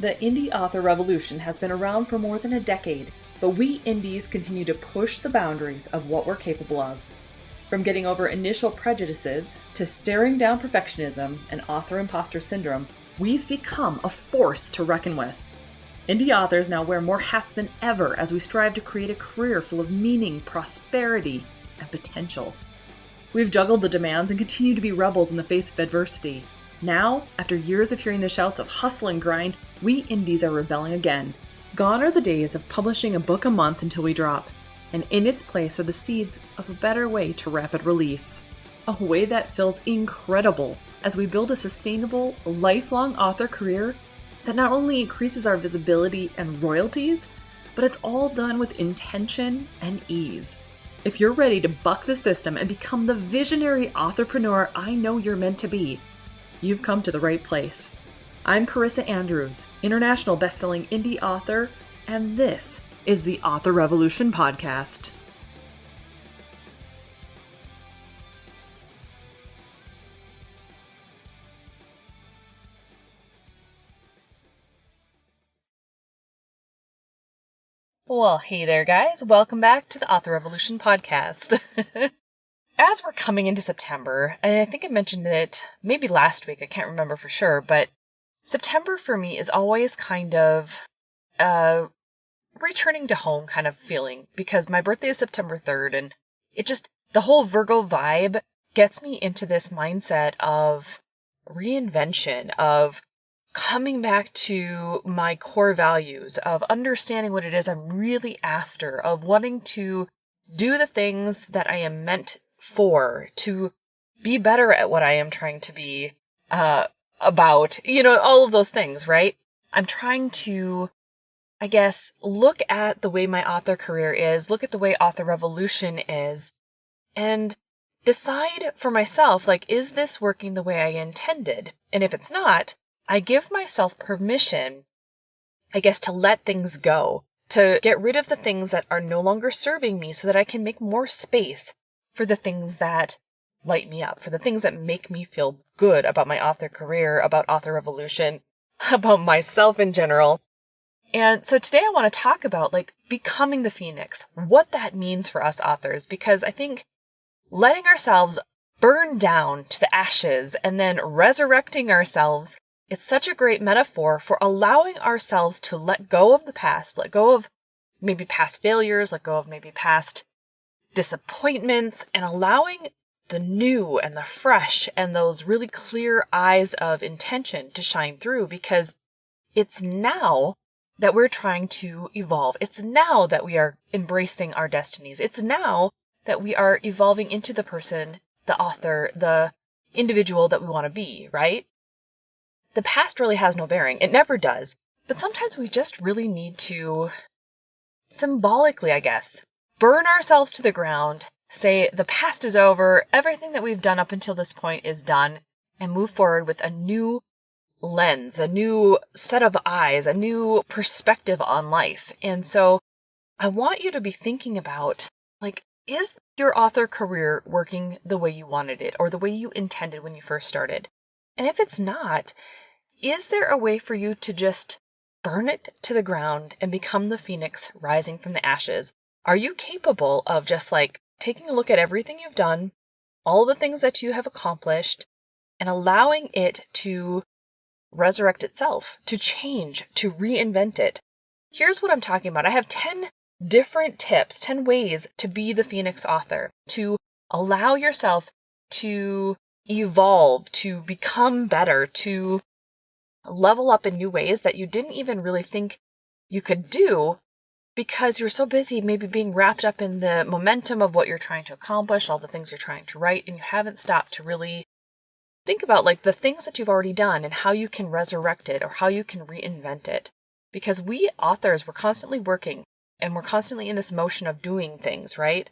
The indie author revolution has been around for more than a decade, but we indies continue to push the boundaries of what we're capable of. From getting over initial prejudices to staring down perfectionism and author imposter syndrome, we've become a force to reckon with. Indie authors now wear more hats than ever as we strive to create a career full of meaning, prosperity, and potential. We've juggled the demands and continue to be rebels in the face of adversity. Now, after years of hearing the shouts of hustle and grind, we indies are rebelling again. Gone are the days of publishing a book a month until we drop, and in its place are the seeds of a better way to rapid release. A way that feels incredible as we build a sustainable, lifelong author career that not only increases our visibility and royalties, but it's all done with intention and ease. If you're ready to buck the system and become the visionary authorpreneur I know you're meant to be, you've come to the right place. I'm Carissa Andrews, international best-selling indie author, and this is the Author Revolution podcast. Well, hey there guys, welcome back to the Author Revolution podcast. As we're coming into September, and I think I mentioned it maybe last week, I can't remember for sure, but September for me is always kind of returning to home kind of feeling, because my birthday is September 3rd, and the whole Virgo vibe gets me into this mindset of reinvention, of coming back to my core values, of understanding what it is I'm really after, of wanting to do the things that I am meant for, to be better at what I am trying to be about, all of those things, right? I'm trying to, I guess, look at the way my author career is, look at the way Author Revolution is, and decide for myself, is this working the way I intended? And if it's not, I give myself permission, I guess, to let things go, to get rid of the things that are no longer serving me so that I can make more space for the things that light me up, for the things that make me feel good about my author career, about Author Revolution, about myself in general. And so today I want to talk about becoming the phoenix, what that means for us authors, because I think letting ourselves burn down to the ashes and then resurrecting ourselves, it's such a great metaphor for allowing ourselves to let go of the past, let go of maybe past failures, let go of maybe past disappointments, and allowing the new and the fresh and those really clear eyes of intention to shine through, because it's now that we're trying to evolve. It's now that we are embracing our destinies. It's now that we are evolving into the person, the author, the individual that we want to be, right? The past really has no bearing. It never does. But sometimes we just really need to symbolically, I guess, burn ourselves to the ground, say the past is over, everything that we've done up until this point is done, and move forward with a new lens, a new set of eyes, a new perspective on life. And so I want you to be thinking about, is your author career working the way you wanted it or the way you intended when you first started? And if it's not, is there a way for you to just burn it to the ground and become the phoenix rising from the ashes? Are you capable of just taking a look at everything you've done, all the things that you have accomplished, and allowing it to resurrect itself, to change, to reinvent it? Here's what I'm talking about. I have 10 different tips, 10 ways to be the phoenix author, to allow yourself to evolve, to become better, to level up in new ways that you didn't even really think you could do because you're so busy maybe being wrapped up in the momentum of what you're trying to accomplish, all the things you're trying to write, and you haven't stopped to really think about the things that you've already done and how you can resurrect it or how you can reinvent it. Because we authors, we're constantly working and we're constantly in this motion of doing things, right?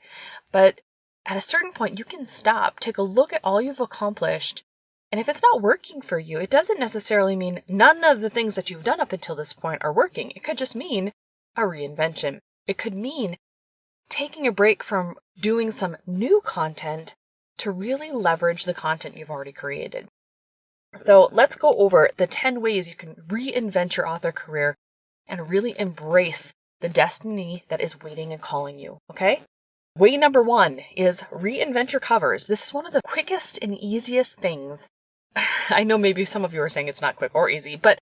But at a certain point, you can stop, take a look at all you've accomplished. And if it's not working for you, it doesn't necessarily mean none of the things that you've done up until this point are working. It could just mean a reinvention. It could mean taking a break from doing some new content to really leverage the content you've already created. So let's go over the 10 ways you can reinvent your author career and really embrace the destiny that is waiting and calling you, okay? Way number 1 is reinvent your covers. This is one of the quickest and easiest things. I know maybe some of you are saying it's not quick or easy, but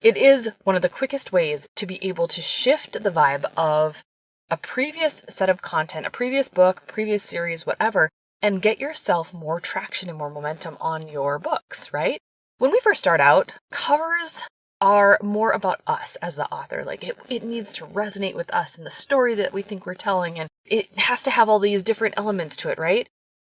it is one of the quickest ways to be able to shift the vibe of a previous set of content, a previous book, previous series, whatever, and get yourself more traction and more momentum on your books, right? When we first start out, covers are more about us as the author. Like it needs to resonate with us and the story that we think we're telling, and it has to have all these different elements to it, right?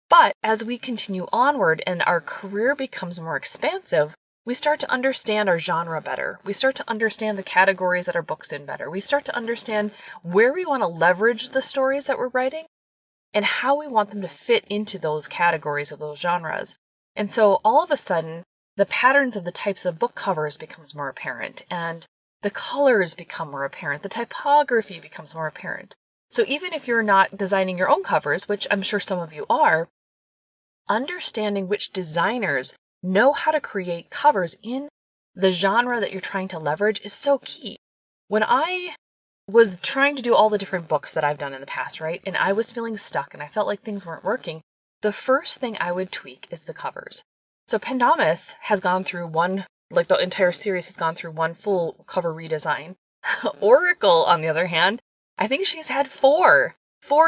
But as we continue onward and our career becomes more expansive, we start to understand our genre better. We start to understand the categories that our book's in better. We start to understand where we want to leverage the stories that we're writing and how we want them to fit into those categories or those genres. And so all of a sudden, the patterns of the types of book covers becomes more apparent, and the colors become more apparent. The typography becomes more apparent. So even if you're not designing your own covers, which I'm sure some of you are, understanding which designers know how to create covers in the genre that you're trying to leverage is so key. When I was trying to do all the different books that I've done in the past, right, and I was feeling stuck and I felt like things weren't working, the first thing I would tweak is the covers. So Pendamis has gone through one, like the entire series has gone through one full cover redesign. Oracle, on the other hand, I think she's had four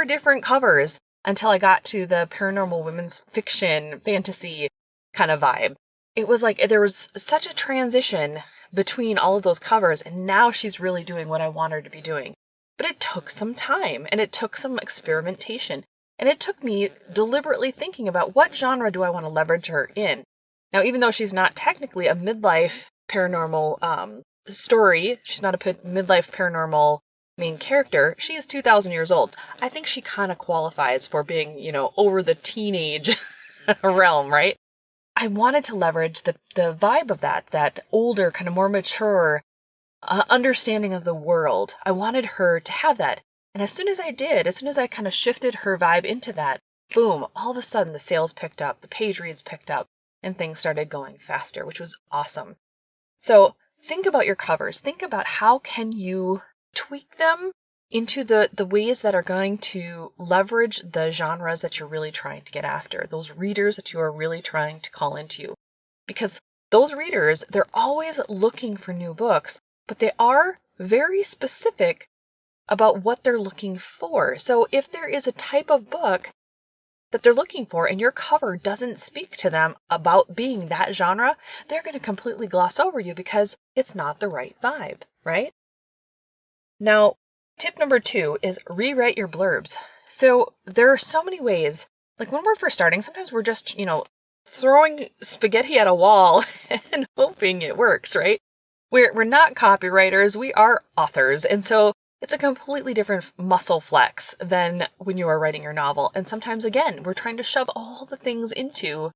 different covers until I got to the paranormal women's fiction fantasy kind of vibe. It was like there was such a transition between all of those covers, and now she's really doing what I want her to be doing. But it took some time, and it took some experimentation, and it took me deliberately thinking about what genre do I want to leverage her in. Now, even though she's not technically a midlife paranormal story, she's not a midlife paranormal main character, she is 2,000 years old. I think she kind of qualifies for being, over the teenage realm, right? I wanted to leverage the vibe of that older, kind of more mature understanding of the world. I wanted her to have that. And as soon as I kind of shifted her vibe into that, boom, all of a sudden the sales picked up, the page reads picked up, and things started going faster, which was awesome. So think about your covers. Think about how can you tweak them into the ways that are going to leverage the genres that you're really trying to get after, those readers that you are really trying to call into you. Because those readers, they're always looking for new books, but they are very specific about what they're looking for. So if there is a type of book that they're looking for and your cover doesn't speak to them about being that genre, they're going to completely gloss over you because it's not the right vibe, right? Now, tip number 2 is rewrite your blurbs. So there are so many ways, like when we're first starting, sometimes we're just, throwing spaghetti at a wall and hoping it works, right? We're not copywriters, we are authors. And so it's a completely different muscle flex than when you are writing your novel. And sometimes, again, we're trying to shove all the things into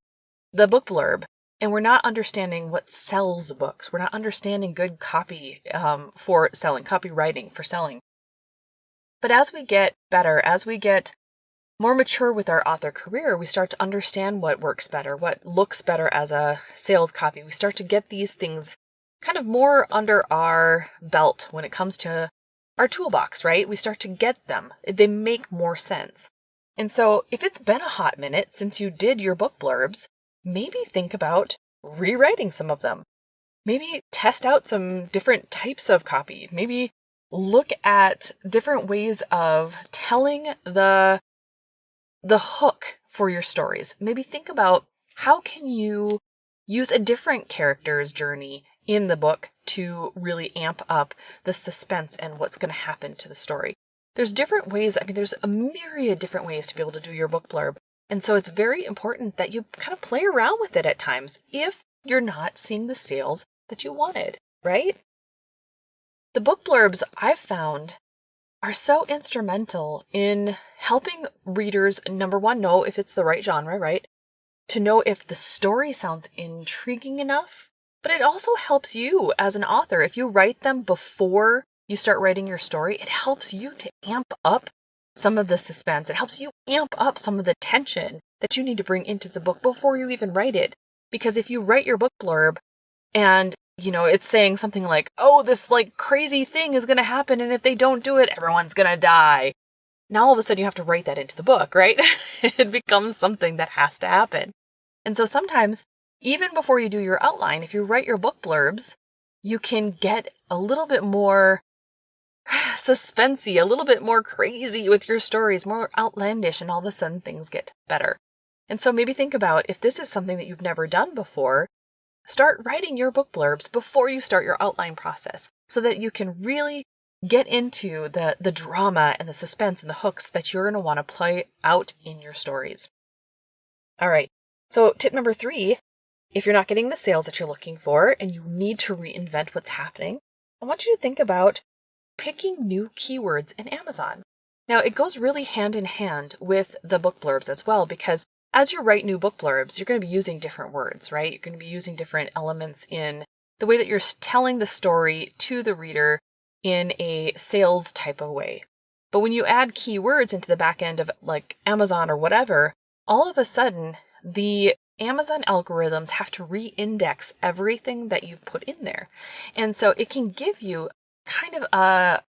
the book blurb, and we're not understanding what sells books. We're not understanding good copy for selling, copywriting for selling. But as we get better, as we get more mature with our author career, we start to understand what works better, what looks better as a sales copy. We start to get these things kind of more under our belt when it comes to our toolbox, right? We start to get them. They make more sense. And so if it's been a hot minute since you did your book blurbs, maybe think about rewriting some of them. Maybe test out some different types of copy. Maybe look at different ways of telling the hook for your stories. Maybe think about how can you use a different character's journey in the book to really amp up the suspense and what's going to happen to the story. There's different ways. There's a myriad different ways to be able to do your book blurb. And so it's very important that you kind of play around with it at times if you're not seeing the sales that you wanted, right? The book blurbs I've found are so instrumental in helping readers, number 1, know if it's the right genre, right? To know if the story sounds intriguing enough. But it also helps you as an author. If you write them before you start writing your story, it helps you to amp up some of the suspense. It helps you amp up some of the tension that you need to bring into the book before you even write it. Because if you write your book blurb and, it's saying something like, oh, this like crazy thing is going to happen, and if they don't do it, everyone's going to die. Now all of a sudden you have to write that into the book, right? It becomes something that has to happen. And so sometimes, even before you do your outline, if you write your book blurbs, you can get a little bit more suspensey, a little bit more crazy with your stories, more outlandish, and all of a sudden things get better. And so maybe think about, if this is something that you've never done before, start writing your book blurbs before you start your outline process so that you can really get into the drama and the suspense and the hooks that you're going to want to play out in your stories. All right. So tip number 3, if you're not getting the sales that you're looking for and you need to reinvent what's happening, I want you to think about picking new keywords in Amazon. Now, it goes really hand in hand with the book blurbs as well, because as you write new book blurbs, you're going to be using different words, right? You're going to be using different elements in the way that you're telling the story to the reader in a sales type of way. But when you add keywords into the back end of like Amazon or whatever, all of a sudden the Amazon algorithms have to re-index everything that you've put in there. And so it can give you kind of a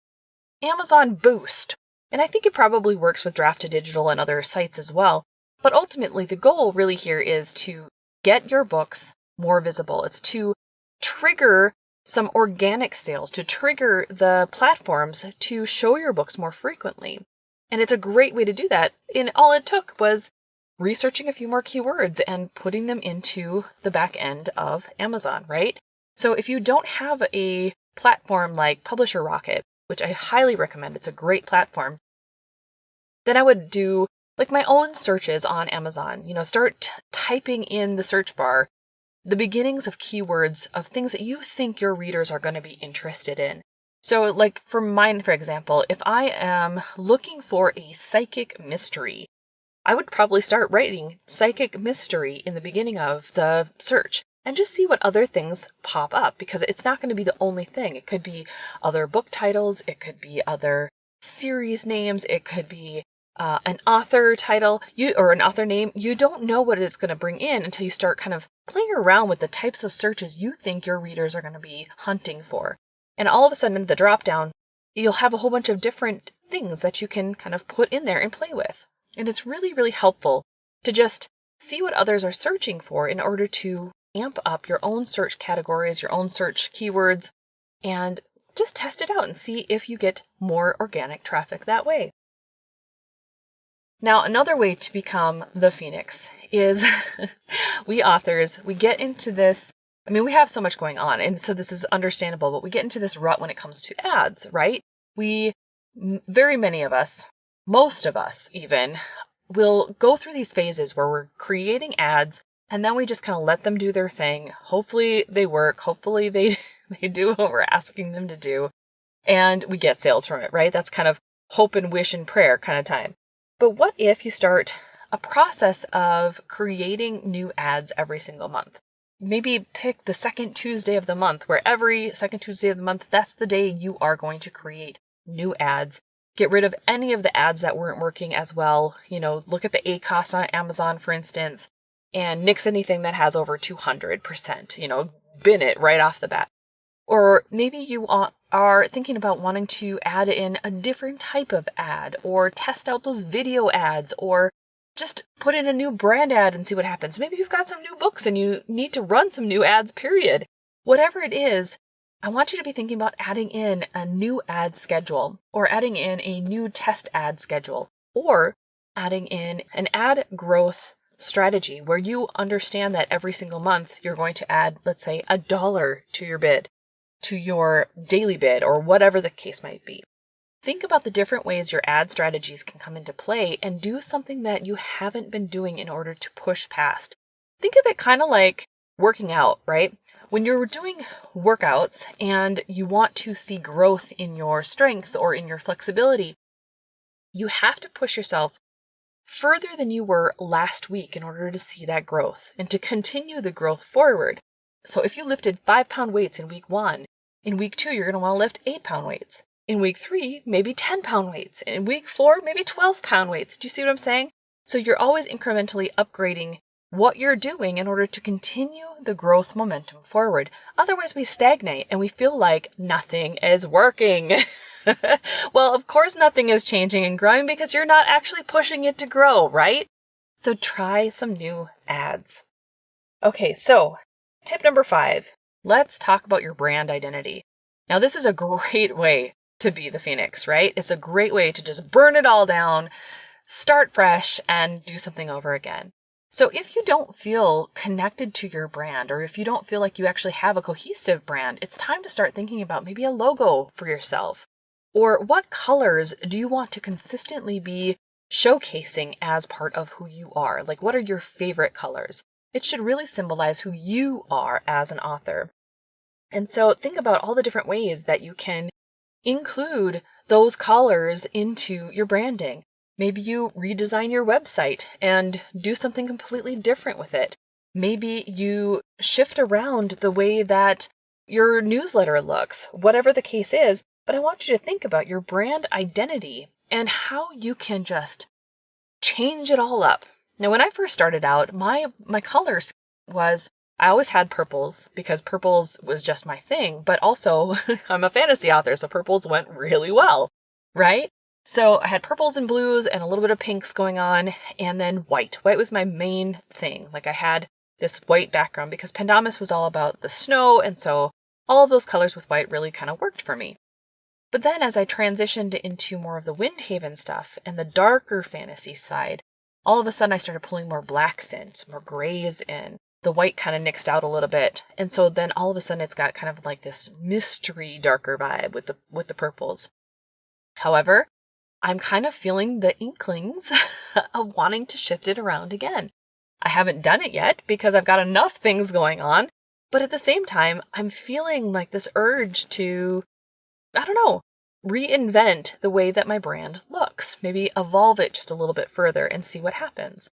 Amazon boost. And I think it probably works with Draft to Digital and other sites as well. But ultimately, the goal really here is to get your books more visible. It's to trigger some organic sales, to trigger the platforms to show your books more frequently. And it's a great way to do that. And all it took was researching a few more keywords and putting them into the back end of Amazon, right? So if you don't have a platform like Publisher Rocket, which I highly recommend, it's a great platform, then I would do like my own searches on Amazon. Start typing in the search bar the beginnings of keywords of things that you think your readers are going to be interested in. So like for mine, for example, if I am looking for a psychic mystery, I would probably start writing psychic mystery in the beginning of the search and just see what other things pop up, because it's not going to be the only thing. It could be other book titles. It could be other series names. It could be an author title or an author name. You don't know what it's going to bring in until you start kind of playing around with the types of searches you think your readers are going to be hunting for. And all of a sudden, the drop down, you'll have a whole bunch of different things that you can kind of put in there and play with. And it's really, really helpful to just see what others are searching for in order to amp up your own search categories, your own search keywords, and just test it out and see if you get more organic traffic that way. Now, another way to become the Phoenix is we authors, we get into this, we have so much going on, and so this is understandable, but we get into this rut when it comes to ads, right? Very many of us, most of us even, will go through these phases where we're creating ads, and then we just kind of let them do their thing. Hopefully they work. Hopefully they do what we're asking them to do, and we get sales from it, right? That's kind of hope and wish and prayer kind of time. But what if you start a process of creating new ads every single month? Maybe pick the second Tuesday of the month, where every second Tuesday of the month, that's the day you are going to create new ads. Get rid of any of the ads that weren't working as well. Look at the ACOS on Amazon, for instance, and nix anything that has over 200%, bin it right off the bat. Or maybe you are thinking about wanting to add in a different type of ad, or test out those video ads, or just put in a new brand ad and see what happens. Maybe you've got some new books and you need to run some new ads, period. Whatever it is, I want you to be thinking about adding in a new ad schedule, or adding in a new test ad schedule, or adding in an ad growth strategy where you understand that every single month you're going to add, let's say, $1 to your bid, to your daily bid, or whatever the case might be. Think about the different ways your ad strategies can come into play and do something that you haven't been doing in order to push past. Think of it kind of like working out, right? When you're doing workouts and you want to see growth in your strength or in your flexibility, you have to push yourself further than you were last week in order to see that growth and to continue the growth forward. So if you lifted 5-pound weights in week 1, in week 2, you're going to want to lift 8-pound weights. In week 3, maybe 10-pound weights. In week 4, maybe 12-pound weights. Do you see what I'm saying? So you're always incrementally upgrading what you're doing in order to continue the growth momentum forward. Otherwise, we stagnate and we feel like nothing is working. Well, of course, nothing is changing and growing because you're not actually pushing it to grow, right? So try some new ads. Okay, so tip number 5, let's talk about your brand identity. Now, this is a great way to be the phoenix, right? It's a great way to just burn it all down, start fresh, and do something over again. So if you don't feel connected to your brand, or if you don't feel like you actually have a cohesive brand, it's time to start thinking about maybe a logo for yourself. Or what colors do you want to consistently be showcasing as part of who you are? Like, what are your favorite colors? It should really symbolize who you are as an author. And so think about all the different ways that you can include those colors into your branding. Maybe you redesign your website and do something completely different with it. Maybe you shift around the way that your newsletter looks, whatever the case is. But I want you to think about your brand identity and how you can just change it all up. Now, when I first started out, my colors was, I always had purples because purples was just my thing, but also I'm a fantasy author, so purples went really well, right? So I had purples and blues and a little bit of pinks going on, and then white. White was my main thing. Like, I had this white background because Pendamis was all about the snow, and so all of those colors with white really kind of worked for me. But then as I transitioned into more of the Windhaven stuff and the darker fantasy side, all of a sudden I started pulling more blacks in, some more grays in. The white kind of nixed out a little bit. And so then all of a sudden it's got kind of like this mystery darker vibe with the purples. However, I'm kind of feeling the inklings of wanting to shift it around again. I haven't done it yet because I've got enough things going on. But at the same time, I'm feeling like this urge to, I don't know, reinvent the way that my brand looks. Maybe evolve it just a little bit further and see what happens.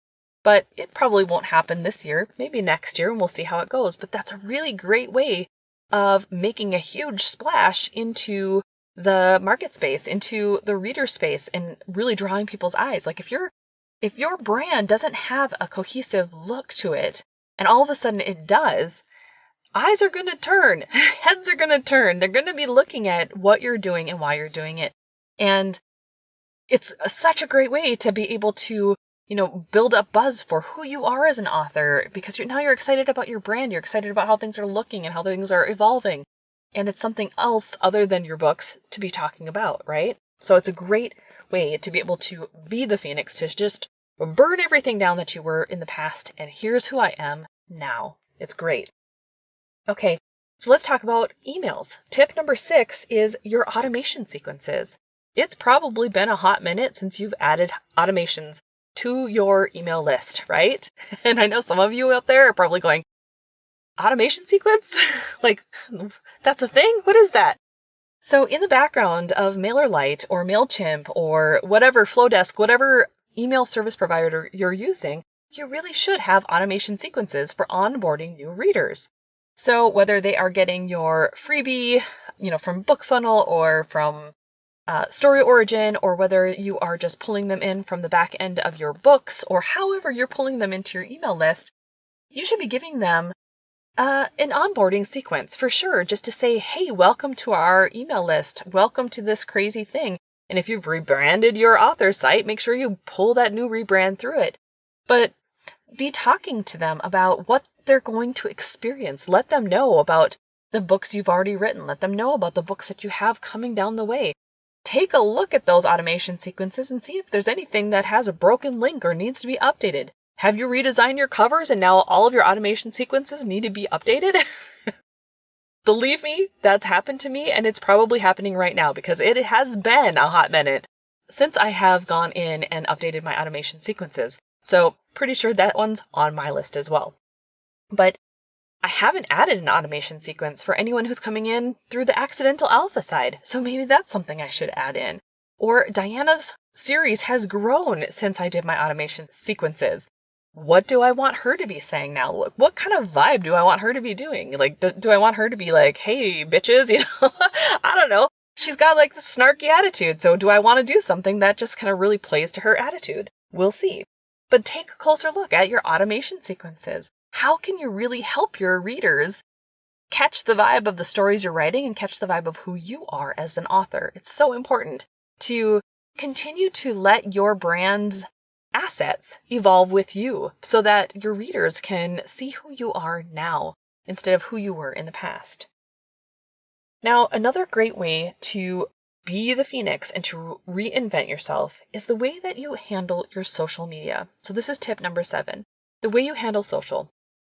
But it probably won't happen this year, maybe next year, and we'll see how it goes. But that's a really great way of making a huge splash into the market space, into the reader space, and really drawing people's eyes. Like, if your brand doesn't have a cohesive look to it, and all of a sudden it does, eyes are going to turn, heads are going to turn. They're going to be looking at what you're doing and why you're doing it. And it's such a great way to be able to, build up buzz for who you are as an author, because now you're excited about your brand. You're excited about how things are looking and how things are evolving. And it's something else other than your books to be talking about, right? So it's a great way to be able to be the phoenix, to just burn everything down that you were in the past. And here's who I am now. It's great. Okay, so let's talk about emails. Tip number 6 is your automation sequences. It's probably been a hot minute since you've added automations to your email list, right? And I know some of you out there are probably going, automation sequence? Like, that's a thing? What is that? So in the background of MailerLite or MailChimp or whatever, Flowdesk, whatever email service provider you're using, you really should have automation sequences for onboarding new readers. So whether they are getting your freebie, from BookFunnel or from Story Origin, or whether you are just pulling them in from the back end of your books, or however you're pulling them into your email list, you should be giving them an onboarding sequence for sure, just to say, hey, welcome to our email list. Welcome to this crazy thing. And if you've rebranded your author site, make sure you pull that new rebrand through it. But be talking to them about what they're going to experience. Let them know about the books you've already written. Let them know about the books that you have coming down the way. Take a look at those automation sequences and see if there's anything that has a broken link or needs to be updated. Have you redesigned your covers and now all of your automation sequences need to be updated? Believe me, that's happened to me, and it's probably happening right now because it has been a hot minute since I have gone in and updated my automation sequences. So pretty sure that one's on my list as well. But I haven't added an automation sequence for anyone who's coming in through the accidental alpha side. So maybe that's something I should add in. Or Diana's series has grown since I did my automation sequences. What do I want her to be saying now? Look, what kind of vibe do I want her to be doing? Like, do I want her to be like, hey, bitches, I don't know. She's got like this snarky attitude. So do I want to do something that just kind of really plays to her attitude? We'll see. But take a closer look at your automation sequences. How can you really help your readers catch the vibe of the stories you're writing and catch the vibe of who you are as an author? It's so important to continue to let your brand's assets evolve with you so that your readers can see who you are now instead of who you were in the past. Now, another great way to be the phoenix and to reinvent yourself is the way that you handle your social media. So this is tip number 7, the way you handle social.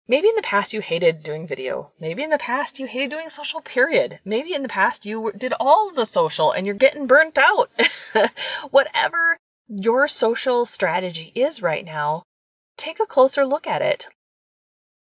Maybe in the past you hated doing video. Maybe in the past you hated doing social, period. Maybe in the past you did all the social and you're getting burnt out. Whatever your social strategy is right now, take a closer look at it.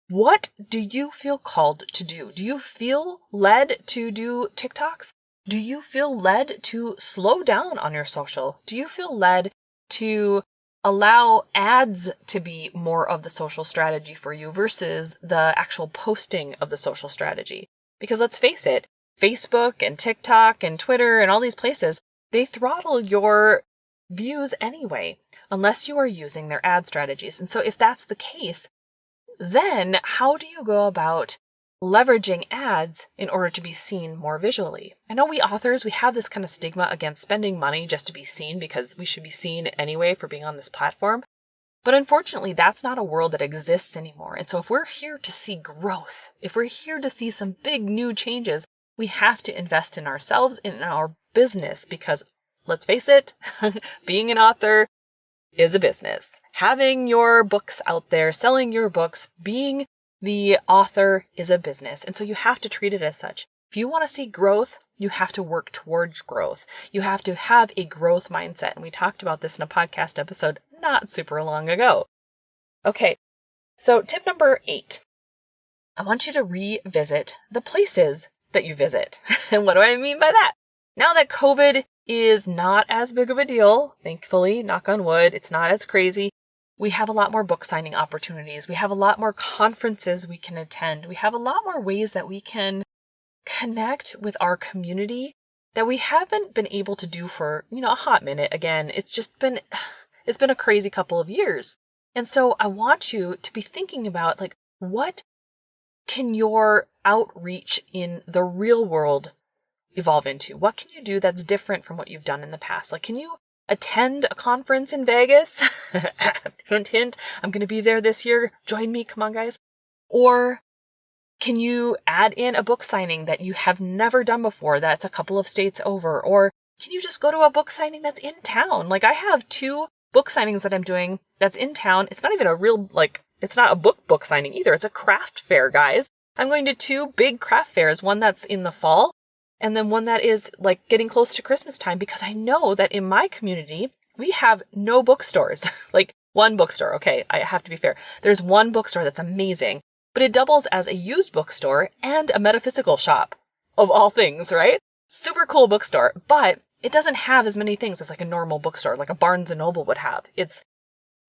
What do you feel called to do? Do you feel led to do TikToks? Do you feel led to slow down on your social? Do you feel led to allow ads to be more of the social strategy for you versus the actual posting of the social strategy? Because let's face it, Facebook and TikTok and Twitter and all these places, they throttle your views anyway, unless you are using their ad strategies. And so if that's the case, then how do you go about leveraging ads in order to be seen more visually? I know we authors, we have this kind of stigma against spending money just to be seen because we should be seen anyway for being on this platform. But unfortunately, that's not a world that exists anymore. And so if we're here to see growth, if we're here to see some big new changes, we have to invest in ourselves and in our business because let's face it, being an author is a business. Having your books out there, selling your books, being the author is a business. And so you have to treat it as such. If you want to see growth, you have to work towards growth. You have to have a growth mindset. And we talked about this in a podcast episode not super long ago. Okay, so tip number 8. I want you to revisit the places that you visit. And what do I mean by that? Now that COVID is not as big of a deal, thankfully, knock on wood, it's not as crazy. We have a lot more book signing opportunities. We have a lot more conferences we can attend. We have a lot more ways that we can connect with our community that we haven't been able to do for, a hot minute. Again, it's been a crazy couple of years. And so I want you to be thinking about what can your outreach in the real world evolve into? What can you do that's different from what you've done in the past? Can you attend a conference in Vegas? Hint, hint. I'm going to be there this year. Join me. Come on, guys. Or can you add in a book signing that you have never done before that's a couple of states over? Or can you just go to a book signing that's in town? I have 2 book signings that I'm doing that's in town. It's not even a real, it's not a book signing either. It's a craft fair, guys. I'm going to 2 big craft fairs, one that's in the fall and then one that is getting close to Christmas time, because I know that in my community, we have no bookstores, one bookstore. Okay, I have to be fair. There's one bookstore that's amazing, but it doubles as a used bookstore and a metaphysical shop of all things, right? Super cool bookstore, but it doesn't have as many things as a normal bookstore, like a Barnes and Noble would have. It's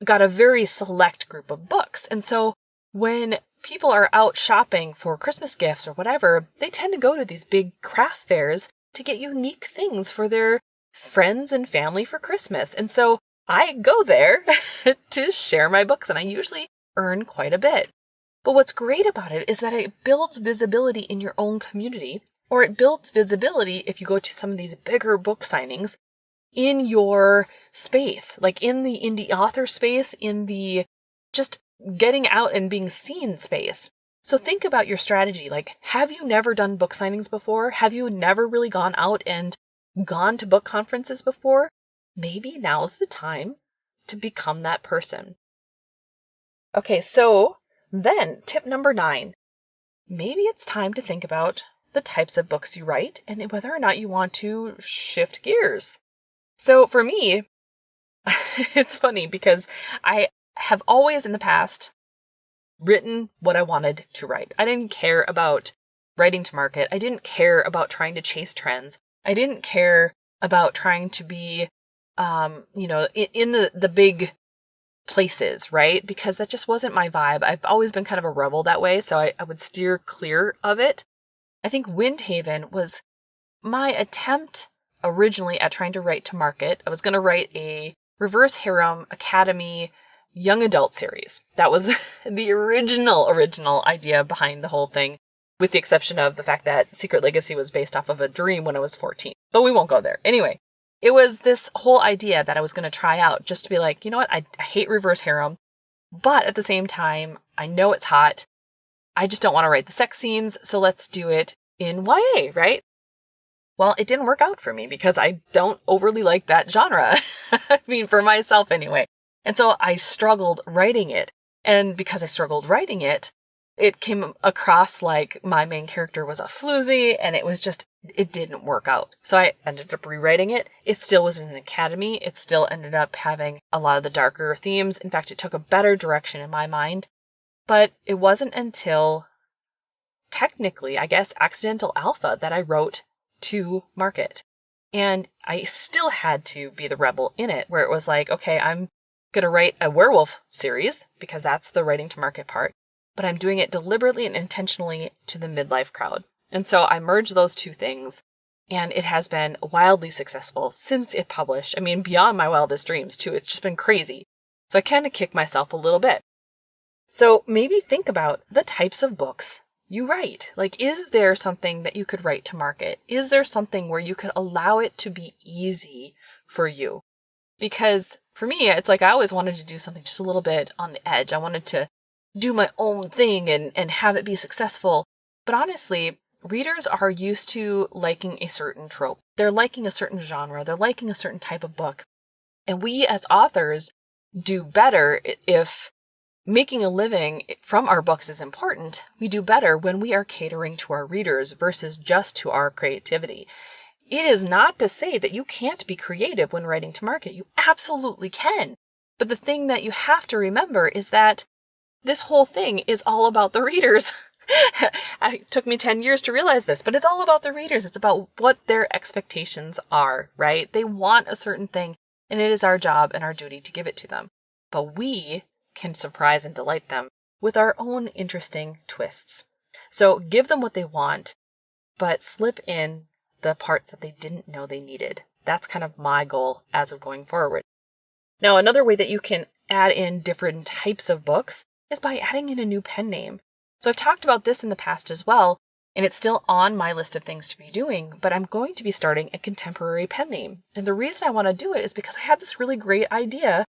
got a very select group of books. And so when people are out shopping for Christmas gifts or whatever, they tend to go to these big craft fairs to get unique things for their friends and family for Christmas. And so I go there to share my books, and I usually earn quite a bit. But what's great about it is that it builds visibility in your own community, or it builds visibility if you go to some of these bigger book signings in your space, in the indie author space, in the just getting out and being seen space. So think about your strategy. Have you never done book signings before? Have you never really gone out and gone to book conferences before? Maybe now's the time to become that person. Okay, so then tip number 9, maybe it's time to think about the types of books you write and whether or not you want to shift gears. So for me, it's funny because I have always in the past written what I wanted to write. I didn't care about writing to market. I didn't care about trying to chase trends. I didn't care about trying to be, in the big places, right? Because that just wasn't my vibe. I've always been kind of a rebel that way, so I would steer clear of it. I think Windhaven was my attempt originally at trying to write to market. I was going to write a reverse harem academy, young adult series. That was the original idea behind the whole thing, with the exception of the fact that Secret Legacy was based off of a dream when I was 14. But we won't go there. Anyway, it was this whole idea that I was going to try out just to be like, you know what? I hate reverse harem, but at the same time, I know it's hot. I just don't want to write the sex scenes, so let's do it in YA, right? Well, it didn't work out for me because I don't overly like that genre. I mean, for myself anyway. And so I struggled writing it. And because I struggled writing it, it came across like my main character was a floozy, and it didn't work out. So I ended up rewriting it. It still was in an academy. It still ended up having a lot of the darker themes. In fact, it took a better direction in my mind. But it wasn't until technically, I guess, Accidental Alpha that I wrote to market. And I still had to be the rebel in it, where it was like, okay, I'm going to write a werewolf series because that's the writing to market part, but I'm doing it deliberately and intentionally to the midlife crowd. And so I merged those two things, and it has been wildly successful since it published. I mean, beyond my wildest dreams too. It's just been crazy. So I kind of kick myself a little bit. So maybe think about the types of books you write. Like, is there something that you could write to market? Is there something where you could allow it to be easy for you? Because for me, it's like I always wanted to do something just a little bit on the edge. I wanted to do my own thing and have it be successful. But honestly, readers are used to liking a certain trope. They're liking a certain genre. They're liking a certain type of book. And we as authors do better if making a living from our books is important. We do better when we are catering to our readers versus just to our creativity. It is not to say that you can't be creative when writing to market. You absolutely can. But the thing that you have to remember is that this whole thing is all about the readers. It took me 10 years to realize this, but it's all about the readers. It's about what their expectations are, right? They want a certain thing, and it is our job and our duty to give it to them. But we can surprise and delight them with our own interesting twists. So give them what they want, but slip in the parts that they didn't know they needed. That's kind of my goal as of going forward. Now, another way that you can add in different types of books is by adding in a new pen name. So I've talked about this in the past as well, and it's still on my list of things to be doing, but I'm going to be starting a contemporary pen name. And the reason I want to do it is because I have this really great idea,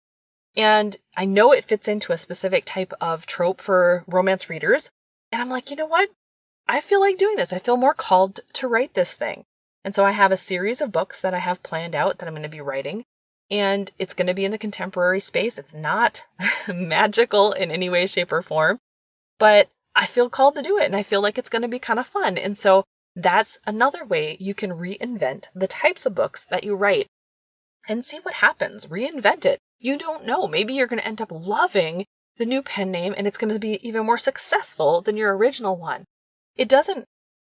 and I know it fits into a specific type of trope for romance readers. And I'm like, you know what? I feel like doing this. I feel more called to write this thing. And so I have a series of books that I have planned out that I'm going to be writing, and it's going to be in the contemporary space. It's not magical in any way, shape, or form, but I feel called to do it, and I feel like it's going to be kind of fun. And so that's another way you can reinvent the types of books that you write and see what happens. Reinvent it. You don't know. Maybe you're going to end up loving the new pen name, and it's going to be even more successful than your original one.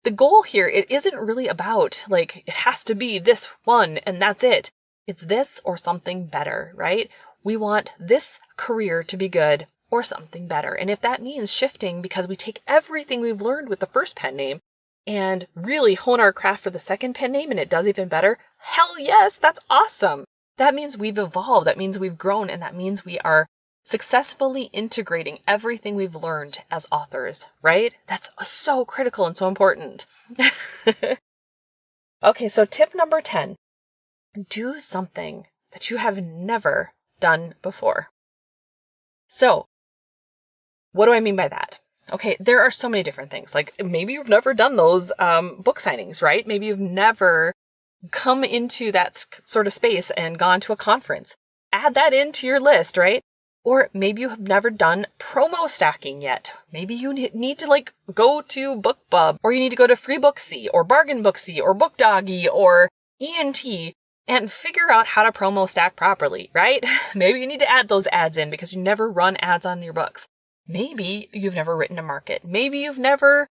The goal here, it isn't really about like, it has to be this one and that's it. It's this or something better, right? We want this career to be good or something better. And if that means shifting because we take everything we've learned with the first pen name and really hone our craft for the second pen name and it does even better, hell yes, that's awesome. That means we've evolved. That means we've grown. And that means we are successfully integrating everything we've learned as authors, right? That's so critical and so important. Okay, so tip number 10, do something that you have never done before. So, what do I mean by that? Okay, there are so many different things. Like maybe you've never done those book signings, right? Maybe you've never come into that sort of space and gone to a conference. Add that into your list, right? Or maybe you have never done promo stacking yet. Maybe you need to like go to BookBub, or you need to go to Free Booksy or Bargain Booksy or Book Doggy or ENT and figure out how to promo stack properly, right? Maybe you need to add those ads in because you never run ads on your books. Maybe you've never written a market. Maybe you've never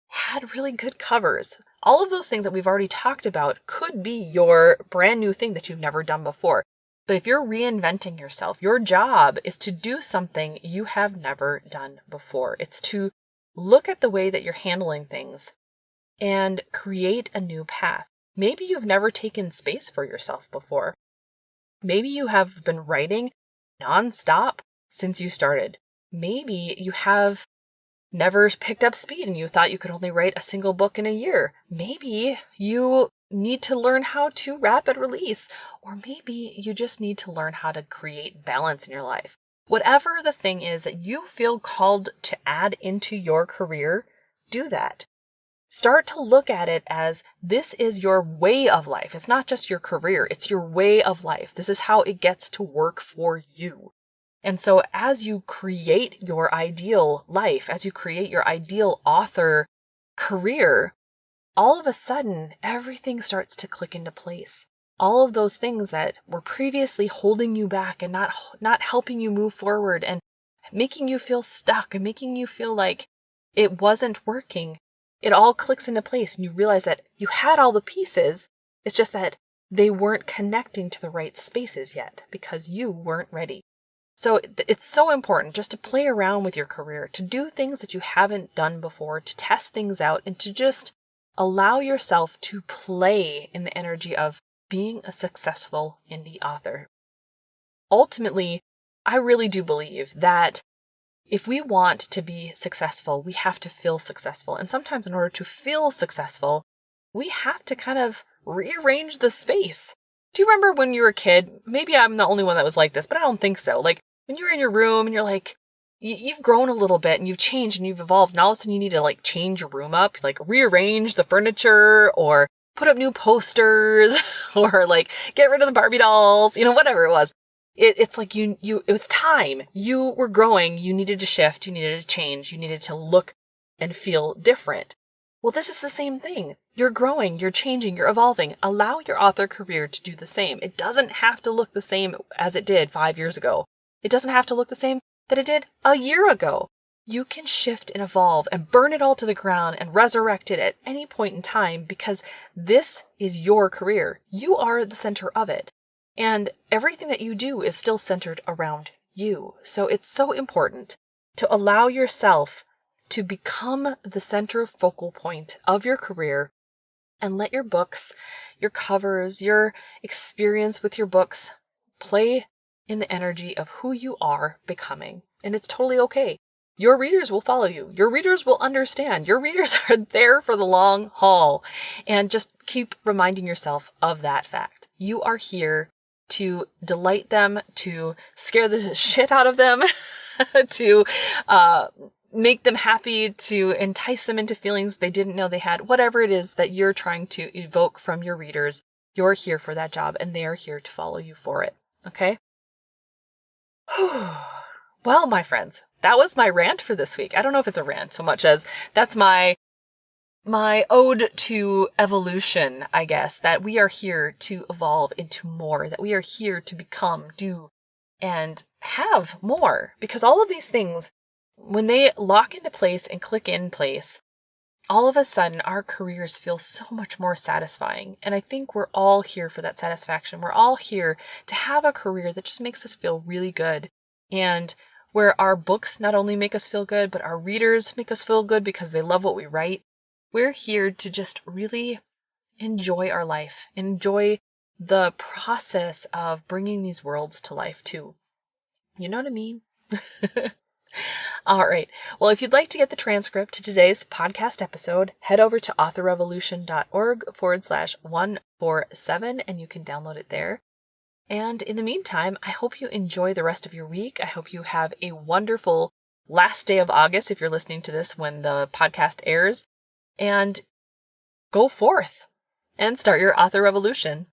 had really good covers. All of those things that we've already talked about could be your brand new thing that you've never done before. But if you're reinventing yourself, your job is to do something you have never done before. It's to look at the way that you're handling things and create a new path. Maybe you've never taken space for yourself before. Maybe you have been writing nonstop since you started. Maybe you have never picked up speed and you thought you could only write a single book in a year. Maybe you need to learn how to rapid release, or maybe you just need to learn how to create balance in your life. Whatever the thing is that you feel called to add into your career, do that. Start to look at it as this is your way of life. It's not just your career, it's your way of life. This is how it gets to work for you. And so as you create your ideal life, as you create your ideal author career, all of a sudden, everything starts to click into place. All of those things that were previously holding you back and not helping you move forward and making you feel stuck and making you feel like it wasn't working, it all clicks into place and you realize that you had all the pieces. It's just that they weren't connecting to the right spaces yet because you weren't ready. So it's so important just to play around with your career, to do things that you haven't done before, to test things out, and to just allow yourself to play in the energy of being a successful indie author. Ultimately, I really do believe that if we want to be successful, we have to feel successful. And sometimes in order to feel successful, we have to kind of rearrange the space. Do you remember when you were a kid? Maybe I'm the only one that was like this, but I don't think so. Like when you're in your room and you're like, you've grown a little bit and you've changed and you've evolved, and all of a sudden you need to like change your room up, like rearrange the furniture or put up new posters or like get rid of the Barbie dolls, whatever it was. It's like it was time. You were growing. You needed to shift. You needed to change. You needed to look and feel different. Well, this is the same thing. You're growing, you're changing, you're evolving. Allow your author career to do the same. It doesn't have to look the same as it did 5 years ago. It doesn't have to look the same that it did a year ago. You can shift and evolve and burn it all to the ground and resurrect it at any point in time because this is your career. You are the center of it. And everything that you do is still centered around you. So it's so important to allow yourself to become the center focal point of your career and let your books, your covers, your experience with your books play in the energy of who you are becoming. And it's totally okay. Your readers will follow you. Your readers will understand. Your readers are there for the long haul. And just keep reminding yourself of that fact. You are here to delight them, to scare the shit out of them, to make them happy, to entice them into feelings they didn't know they had. Whatever it is that you're trying to evoke from your readers, you're here for that job and they are here to follow you for it. Okay? Well, my friends, that was my rant for this week. I don't know if it's a rant so much as that's my ode to evolution, I guess, that we are here to evolve into more, that we are here to become, do, and have more. Because all of these things, when they lock into place and click in place, all of a sudden our careers feel so much more satisfying. And I think we're all here for that satisfaction. We're all here to have a career that just makes us feel really good. And where our books not only make us feel good, but our readers make us feel good because they love what we write. We're here to just really enjoy our life, enjoy the process of bringing these worlds to life too. You know what I mean? All right. Well, if you'd like to get the transcript to today's podcast episode, head over to authorrevolution.org/147 and you can download it there. And in the meantime, I hope you enjoy the rest of your week. I hope you have a wonderful last day of August if you're listening to this when the podcast airs. And go forth and start your author revolution.